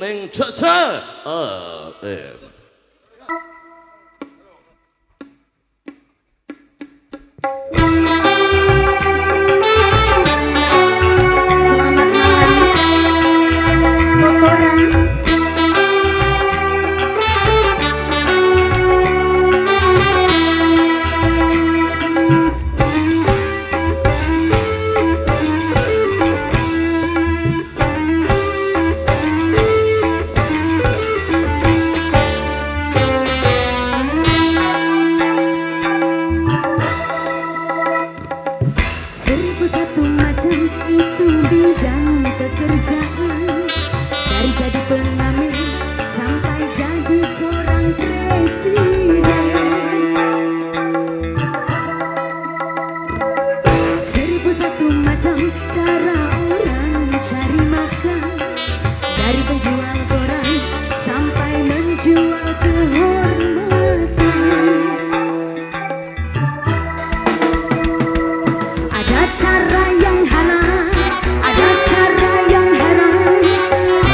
ning Jogja. Itu bidang pekerjaan, dari jadi pengamen sampai jadi seorang presiden. 1001 macam cara orang cari makan, dari penjual koran sampai menjual kehormatan. Ada cara yang halal, ada cara yang haram,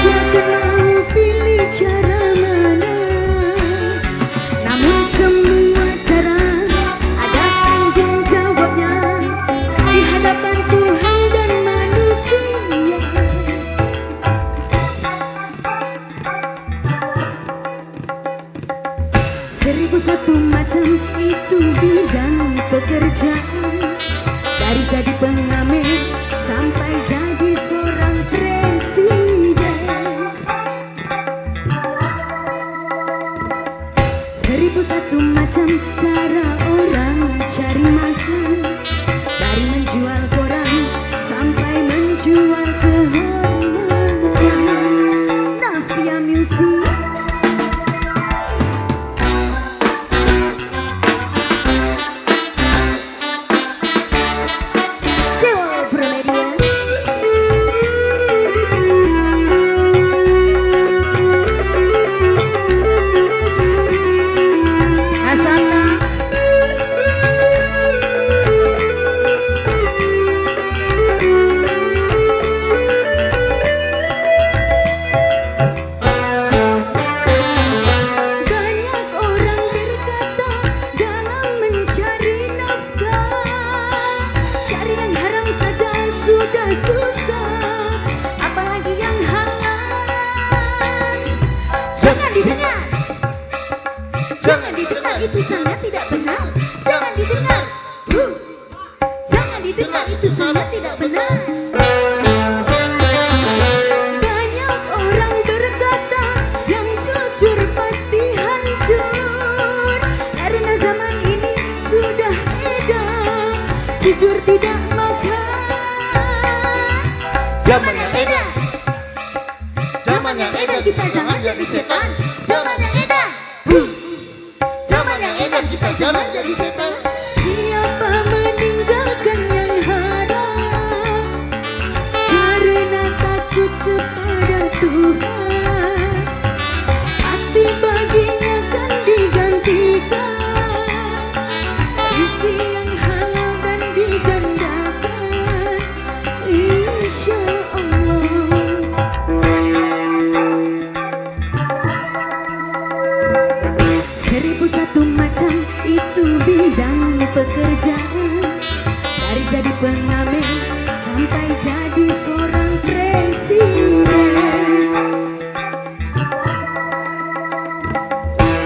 siapa mau pilih cara mana? Namun semua cara ada tanggung jawabnya di hadapan Tuhan dan manusia. 1001 macam itu bidang pekerjaan, dari jadi pengamen sampai jadi seorang presiden. 1001 macam cara orang cari makan, dari menjual koran sampai menjual kehormatan. Nafia Music. Susah, apalagi yang halal. Jangan didengar, jangan didengar, itu sangat tidak benar. Jangan didengar, jangan didengar, itu sangat tidak benar. Banyak orang berkata yang jujur pasti hancur, karena zaman ini sudah edan jujur tidak makan. Zaman yang edan, zaman yang edan, kita jangan jadi setan. Zaman yang edan, zaman yang edan, kita jangan jadi setan. Siapa meninggalkan yang haram karena takut kepada Tuhan, pasti baginya kan digantikan rezeki yang halal dan digandakan, insya Allah. 1001 macam itu bidang pekerjaan, dari jadi pengamen sampai jadi seorang presiden.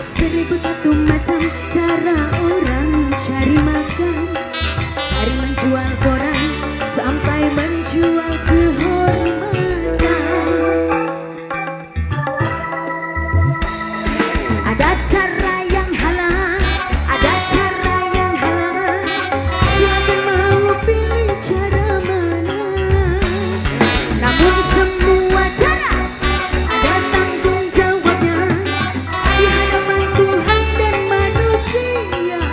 1001 macam cara orang cari makan, dari menjual koran sampai menjual kehormatan. Ada cara yang halal, ada cara yang haram, siapa mau pilih cara mana? Namun semua cara ada tanggung jawabnya di hadapan Tuhan dan manusia.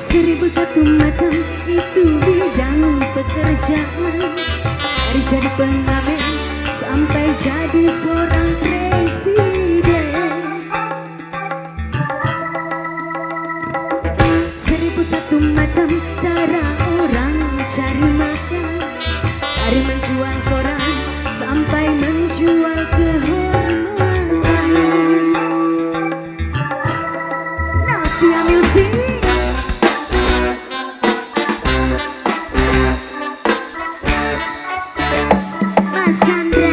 1001 macam itu bidang pekerjaan, dari jadi pengamen sampai jadi seorang presiden. 1001 macam cara orang cari makan, dari menjual koran sampai menjual kehormatan. Natia Music. Mas Chandra.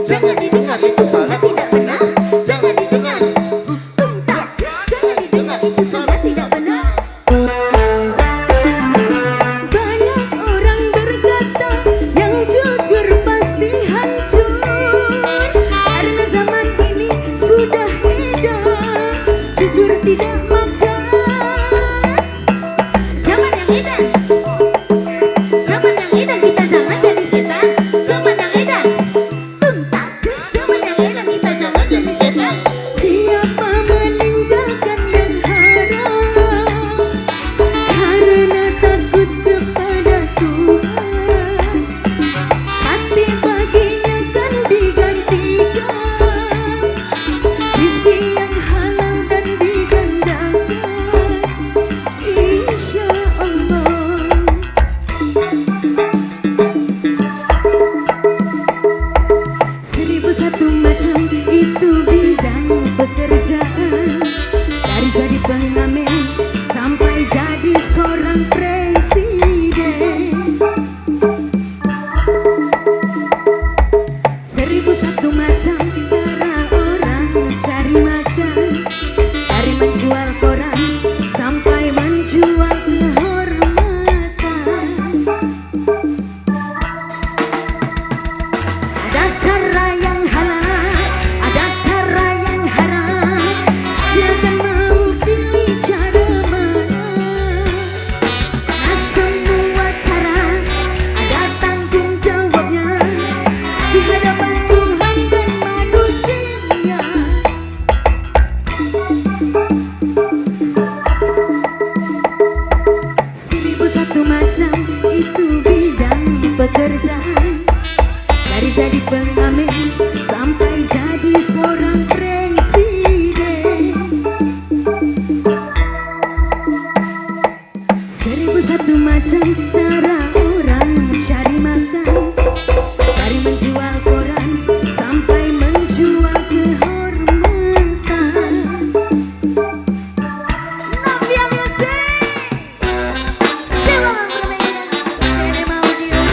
Jangan didengar, itu salah tidak benar. Jangan didengar, tuntas. Jangan didengar, itu salah tidak benar. Banyak orang berkata yang jujur pasti hancur, karena zaman ini sudah edan jujur tidak makan. Zaman yang edan, zaman yang edan, kita jangan jadi setan. Zaman yang edan, siapa meninggalkan yang haram karena takut kepada Tuhan, pasti baginya kan digantikan rizki yang halal dan digandakan, insya Allah. Seribu satu macam itu bidang pekerjaan, dari jadi pengamen sampai jadi seorang presiden. Seribu satu macam cara orang cari makan, dari menjual koran sampai menjual kehormatan. Ada cara yang halal, ada cara yang haram, silakan mau pilih cara mana. Nah, semua cara ada tanggung jawabnya di hadapan Tuhan dan manusia. Seribu satu macam itu bidang pekerjaan, dari jadi pengamen sampai jadi seorang presiden. Seribu satu macam cara orang cari makan, dari menjual koran sampai menjual kehormatan. Natia Music. Dewa Permainan, Jerem Audio.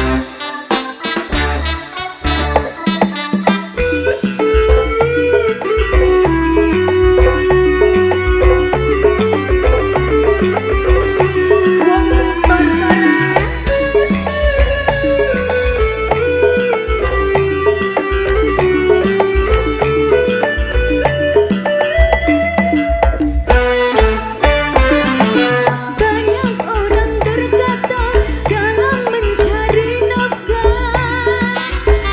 Banyak orang berkata dalam mencari nafkah,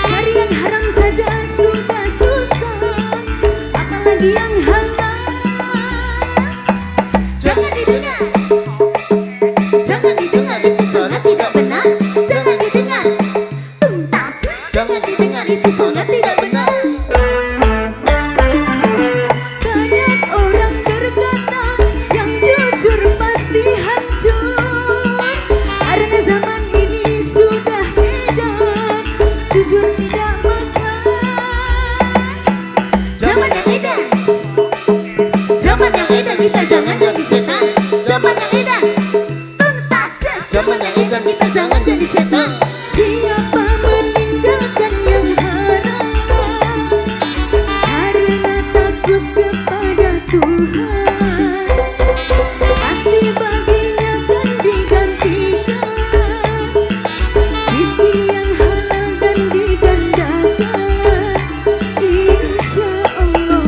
cari yang haram saja sudah susah, apalagi yang halal. Jangan didengar, jangan didengar, itu salah tidak benar. Jangan didengar, tuntas. Jangan didengar, itu salah tidak benar. Banyak orang berkata yang jujur pasti hancur, karena zaman ini sudah edan jujur tidak makan. Zaman yang edan, zaman yang edan, kita jangan jadi setan. Zaman yang edan, tuntas. Zaman yang edan, kita jangan jadi setan. Siapa meninggalkan yang haram karena takut kepada Tuhan, pasti baginya kan digantikan rizki yang halal dan digandakan, insya Allah.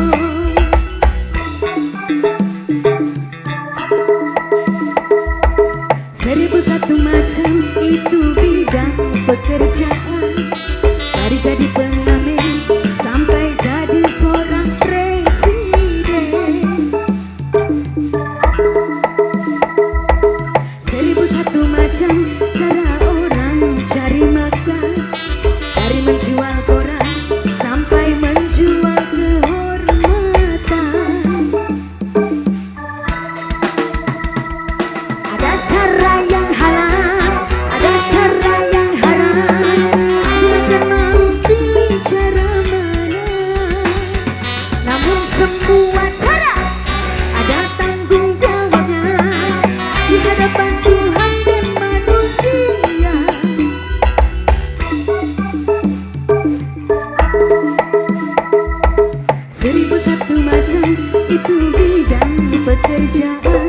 kerjaan